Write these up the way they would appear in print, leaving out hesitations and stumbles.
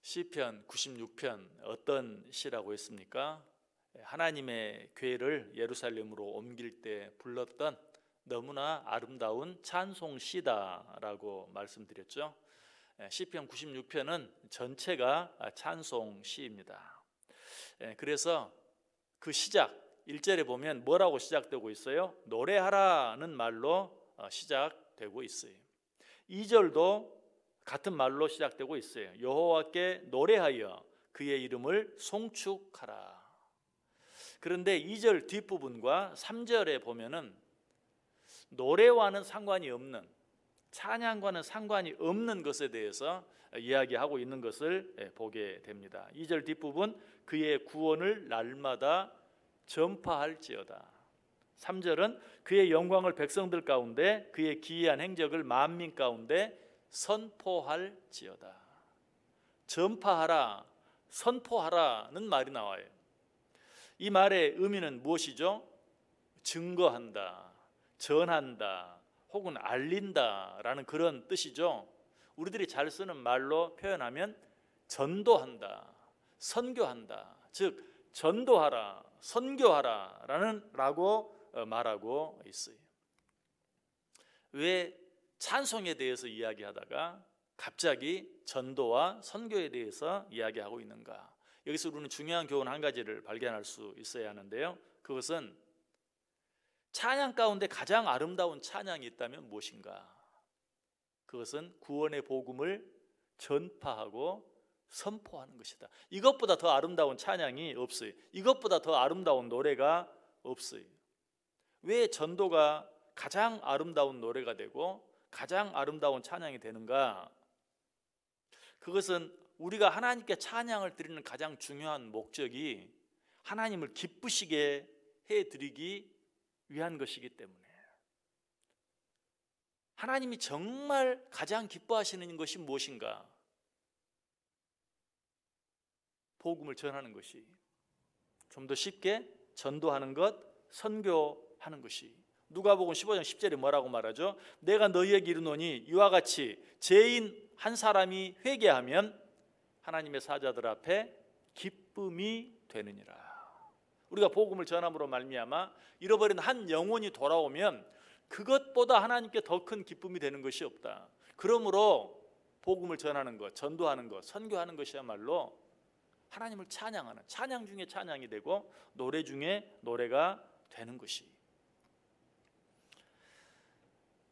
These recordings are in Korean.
시편 96편 어떤 시라고 했습니까? 하나님의 궤를 예루살렘으로 옮길 때 불렀던 너무나 아름다운 찬송시다라고 말씀드렸죠. 시편 96편은 전체가 찬송시입니다. 그래서 그 시작 1절에 보면 뭐라고 시작되고 있어요? 노래하라는 말로 시작되고 있어요. 2절도 같은 말로 시작되고 있어요. 여호와께 노래하여 그의 이름을 송축하라. 그런데 2절 뒷부분과 3절에 보면은 노래와는 상관이 없는, 찬양과는 상관이 없는 것에 대해서 이야기하고 있는 것을 보게 됩니다. 2절 뒷부분, 그의 구원을 날마다 전파할지어다. 3절은 그의 영광을 백성들 가운데, 그의 기이한 행적을 만민 가운데 선포할지어다. 전파하라, 선포하라는 말이 나와요. 이 말의 의미는 무엇이죠? 증거한다, 전한다, 혹은 알린다라는 그런 뜻이죠. 우리들이 잘 쓰는 말로 표현하면 전도한다, 선교한다, 즉 전도하라, 선교하라 라고 말하고 있어요. 왜 찬송에 대해서 이야기하다가 갑자기 전도와 선교에 대해서 이야기하고 있는가? 여기서 우리는 중요한 교훈 한 가지를 발견할 수 있어야 하는데요, 그것은 찬양 가운데 가장 아름다운 찬양이 있다면 무엇인가? 그것은 구원의 복음을 전파하고 선포하는 것이다. 이것보다 더 아름다운 찬양이 없어요. 이것보다 더 아름다운 노래가 없어요. 왜 전도가 가장 아름다운 노래가 되고 가장 아름다운 찬양이 되는가? 그것은 우리가 하나님께 찬양을 드리는 가장 중요한 목적이 하나님을 기쁘시게 해드리기 위한 것이기 때문에, 하나님이 정말 가장 기뻐하시는 것이 무엇인가? 복음을 전하는 것이, 좀 더 쉽게 전도하는 것, 선교하는 것이. 누가복음 15장 10절에 뭐라고 말하죠? 내가 너희에게 이르노니 이와 같이 죄인 한 사람이 회개하면 하나님의 사자들 앞에 기쁨이 되느니라. 우리가 복음을 전함으로 말미암아 잃어버린 한 영혼이 돌아오면 그것보다 하나님께 더 큰 기쁨이 되는 것이 없다. 그러므로 복음을 전하는 것, 전도하는 것, 선교하는 것이야말로 하나님을 찬양하는, 찬양 중에 찬양이 되고 노래 중에 노래가 되는 것이.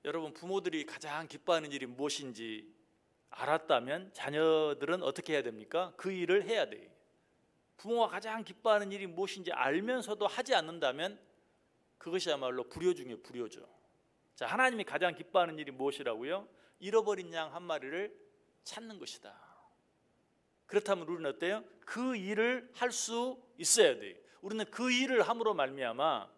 여러분, 부모들이 가장 기뻐하는 일이 무엇인지 알았다면 자녀들은 어떻게 해야 됩니까? 그 일을 해야 돼요. 부모가 가장 기뻐하는 일이 무엇인지 알면서도 하지 않는다면 그것이야말로 불효 중에 불효죠. 자, 하나님이 가장 기뻐하는 일이 무엇이라고요? 잃어버린 양 한 마리를 찾는 것이다. 그렇다면 우리는 어때요? 그 일을 할 수 있어야 돼요. 우리는 그 일을 함으로 말미암아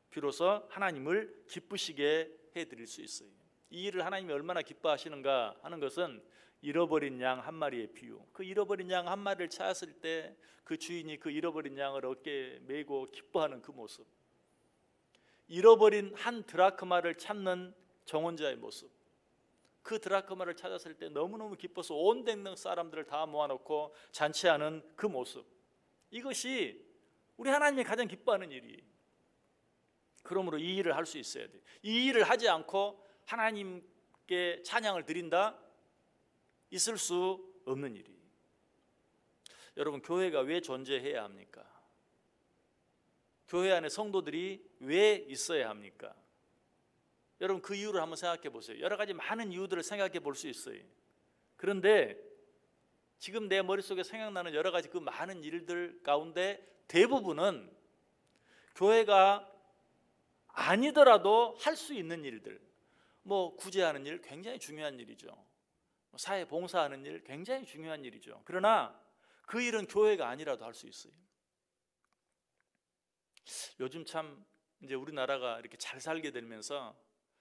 비로소 하나님을 기쁘시게 해드릴 수 있어요. 이 일을 하나님이 얼마나 기뻐하시는가 하는 것은 잃어버린 양 한 마리의 비유. 그 잃어버린 양 한 마리를 찾았을 때 그 주인이 그 잃어버린 양을 어깨에 메고 기뻐하는 그 모습, 잃어버린 한 드라크마를 찾는 정혼자의 모습, 그 드라크마를 찾았을 때 너무너무 기뻐서 온 댕능 사람들을 다 모아놓고 잔치하는 그 모습, 이것이 우리 하나님이 가장 기뻐하는 일이에요. 그러므로 이 일을 할 수 있어야 돼요. 이 일을 하지 않고 하나님께 찬양을 드린다? 있을 수 없는 일이에요. 여러분, 교회가 왜 존재해야 합니까? 교회 안에 성도들이 왜 있어야 합니까? 여러분, 그 이유를 한번 생각해 보세요. 여러 가지 많은 이유들을 생각해 볼 수 있어요. 그런데 지금 내 머릿속에 생각나는 여러 가지 그 많은 일들 가운데 대부분은 교회가 아니더라도 할 수 있는 일들, 뭐 구제하는 일 굉장히 중요한 일이죠. 사회 봉사하는 일 굉장히 중요한 일이죠. 그러나 그 일은 교회가 아니라도 할 수 있어요. 요즘 참 이제 우리나라가 이렇게 잘 살게 되면서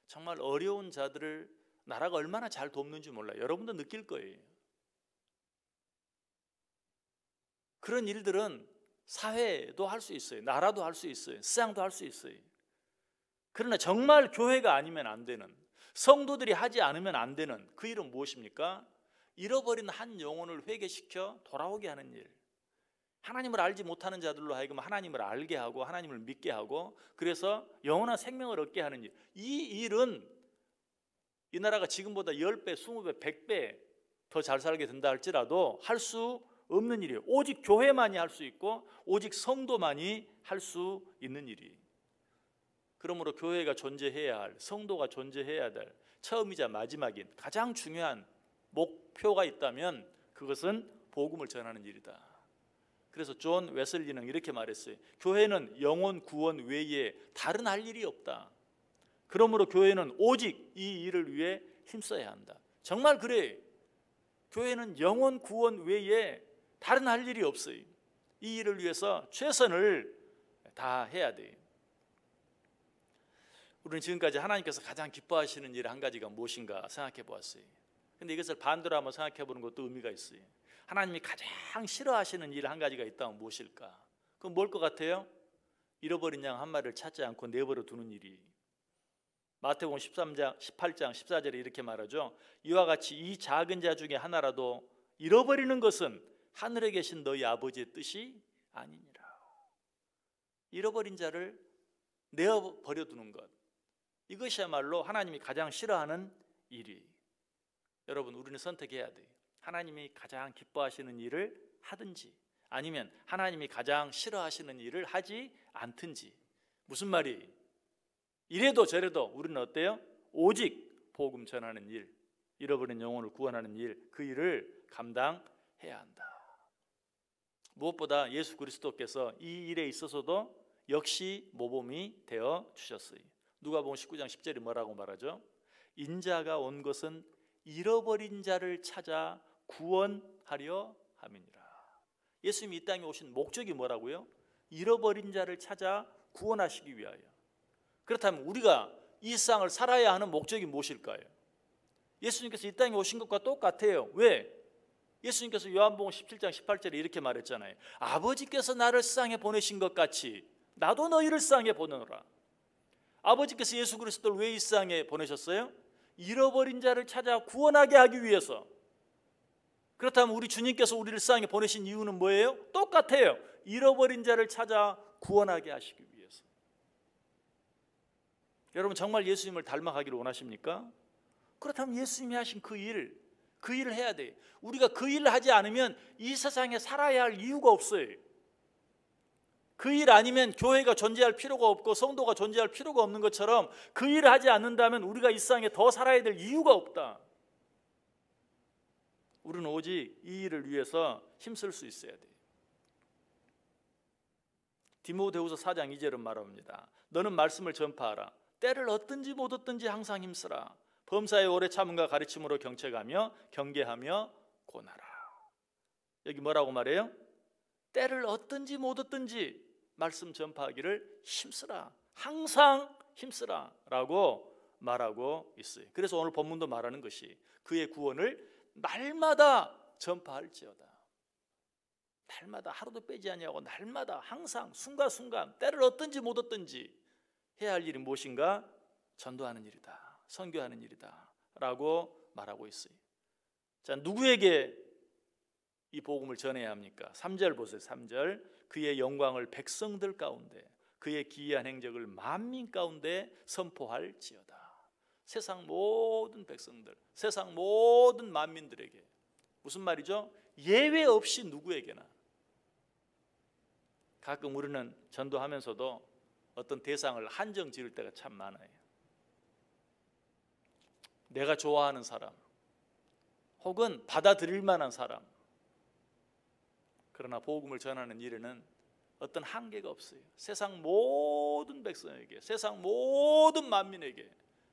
정말 어려운 자들을 나라가 얼마나 잘 돕는지 몰라요. 여러분도 느낄 거예요. 그런 일들은 사회도 할 수 있어요. 나라도 할 수 있어요. 시장도 할 수 있어요. 그러나 정말 교회가 아니면 안 되는, 성도들이 하지 않으면 안 되는 그 일은 무엇입니까? 잃어버린 한 영혼을 회개시켜 돌아오게 하는 일, 하나님을 알지 못하는 자들로 하여금 하나님을 알게 하고 하나님을 믿게 하고 그래서 영원한 생명을 얻게 하는 일, 이 일은 이 나라가 지금보다 10배, 20배, 100배 더 잘 살게 된다 할지라도 할 수 없는 일이에요. 오직 교회만이 할 수 있고 오직 성도만이 할 수 있는 일이. 그러므로 교회가 존재해야 할, 성도가 존재해야 될 처음이자 마지막인 가장 중요한 목표가 있다면 그것은 복음을 전하는 일이다. 그래서 존 웨슬리는 이렇게 말했어요. 교회는 영혼 구원 외에 다른 할 일이 없다. 그러므로 교회는 오직 이 일을 위해 힘써야 한다. 정말 그래. 교회는 영혼 구원 외에 다른 할 일이 없어요. 이 일을 위해서 최선을 다해야 돼요. 우리는 지금까지 하나님께서 가장 기뻐하시는 일 한 가지가 무엇인가 생각해 보았어요. 근데 이것을 반대로 한번 생각해 보는 것도 의미가 있어요. 하나님이 가장 싫어하시는 일 한 가지가 있다면 무엇일까? 그건 뭘 것 같아요? 잃어버린 양 한 마리를 찾지 않고 내버려 두는 일이. 마태복음 13장 18장 14절에 이렇게 말하죠. 이와 같이 이 작은 자 중에 하나라도 잃어버리는 것은 하늘에 계신 너희 아버지의 뜻이 아니니라. 잃어버린 자를 내어버려 두는 것, 이것이야말로 하나님이 가장 싫어하는 일이. 여러분, 우리는 선택해야 돼요. 하나님이 가장 기뻐하시는 일을 하든지 아니면 하나님이 가장 싫어하시는 일을 하지 않든지. 무슨 말이? 이래도 저래도 우리는 어때요? 오직 복음 전하는 일, 잃어버린 영혼을 구원하는 일, 그 일을 감당해야 한다. 무엇보다 예수 그리스도께서 이 일에 있어서도 역시 모범이 되어 주셨어요. 누가복음 19장 10절이 뭐라고 말하죠? 인자가 온 것은 잃어버린 자를 찾아 구원하려 함이니라. 예수님이 이 땅에 오신 목적이 뭐라고요? 잃어버린 자를 찾아 구원하시기 위하여. 그렇다면 우리가 이 세상을 살아야 하는 목적이 무엇일까요? 예수님께서 이 땅에 오신 것과 똑같아요. 왜? 예수님께서 요한복음 17장 18절에 이렇게 말했잖아요. 아버지께서 나를 세상에 보내신 것 같이 나도 너희를 세상에 보내노라. 아버지께서 예수 그리스도를 왜 이 세상에 보내셨어요? 잃어버린 자를 찾아 구원하게 하기 위해서. 그렇다면 우리 주님께서 우리를 세상에 보내신 이유는 뭐예요? 똑같아요. 잃어버린 자를 찾아 구원하게 하시기 위해서. 여러분, 정말 예수님을 닮아가기를 원하십니까? 그렇다면 예수님이 하신 그 일을 해야 돼요. 우리가 그 일을 하지 않으면 이 세상에 살아야 할 이유가 없어요. 그 일 아니면 교회가 존재할 필요가 없고 성도가 존재할 필요가 없는 것처럼 그 일을 하지 않는다면 우리가 이 세상에 더 살아야 될 이유가 없다. 우리는 오직 이 일을 위해서 힘쓸 수 있어야 돼요. 디모데후서 4장 2절은 말합니다. 너는 말씀을 전파하라. 때를 얻든지 못 얻든지 항상 힘쓰라. 범사에 오래 참음과 가르침으로 경책하며 경계하며 고나라. 여기 뭐라고 말해요? 때를 얻든지 못 얻든지 말씀 전파하기를 힘쓰라. 항상 힘쓰라 라고 말하고 있어요. 그래서 오늘 본문도 말하는 것이 그의 구원을 날마다 전파할지어다. 날마다 하루도 빼지 아니하고 날마다 항상 순간순간 때를 얻든지 못 얻든지 해야 할 일이 무엇인가? 전도하는 일이다. 선교하는 일이다 라고 말하고 있어요. 자, 누구에게 이 복음을 전해야 합니까? 3절 보세요. 3절. 그의 영광을 백성들 가운데 그의 기이한 행적을 만민 가운데 선포할지어다. 세상 모든 백성들, 세상 모든 만민들에게. 무슨 말이죠? 예외 없이 누구에게나. 가끔 우리는 전도하면서도 어떤 대상을 한정 지을 때가 참 많아요. 내가 좋아하는 사람 혹은 받아들일 만한 사람. 그러나 복음을 전하는 일에는 어떤 한계가 없어요. 세상 모든 백성에게, 세상 모든 만민에게,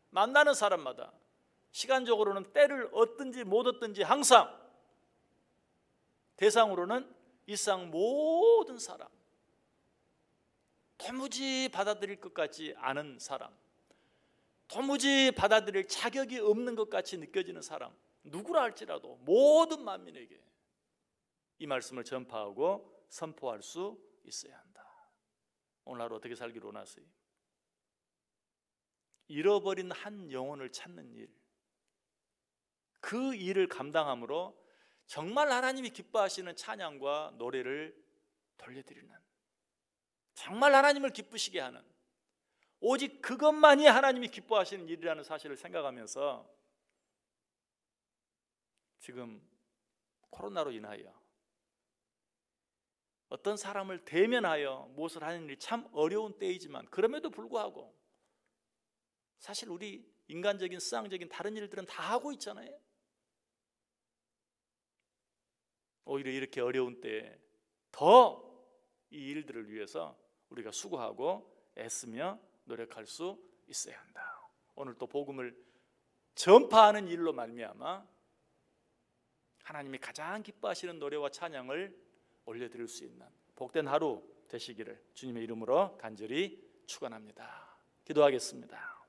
만나는 사람마다 시간적으로는 때를 얻든지 못 얻든지 항상, 대상으로는 이 세상 모든 사람, 도무지 받아들일 것 같지 않은 사람, 도무지 받아들일 자격이 없는 것 같이 느껴지는 사람, 누구라 할지라도 모든 만민에게 이 말씀을 전파하고 선포할 수 있어야 한다. 오늘 하루 어떻게 살기를 원하세요? 잃어버린 한 영혼을 찾는 일, 그 일을 감당함으로 정말 하나님이 기뻐하시는 찬양과 노래를 돌려드리는, 정말 하나님을 기쁘시게 하는, 오직 그것만이 하나님이 기뻐하시는 일이라는 사실을 생각하면서 지금 코로나로 인하여 어떤 사람을 대면하여 무엇을 하는 일이 참 어려운 때이지만, 그럼에도 불구하고 사실 우리 인간적인 수상적인 다른 일들은 다 하고 있잖아요. 오히려 이렇게 어려운 때에 더 이 일들을 위해서 우리가 수고하고 애쓰며 노력할 수 있어야 한다. 오늘 또 복음을 전파하는 일로 말미암아 하나님이 가장 기뻐하시는 노래와 찬양을 올려드릴 수 있는 복된 하루 되시기를 주님의 이름으로 간절히 축원합니다. 기도하겠습니다.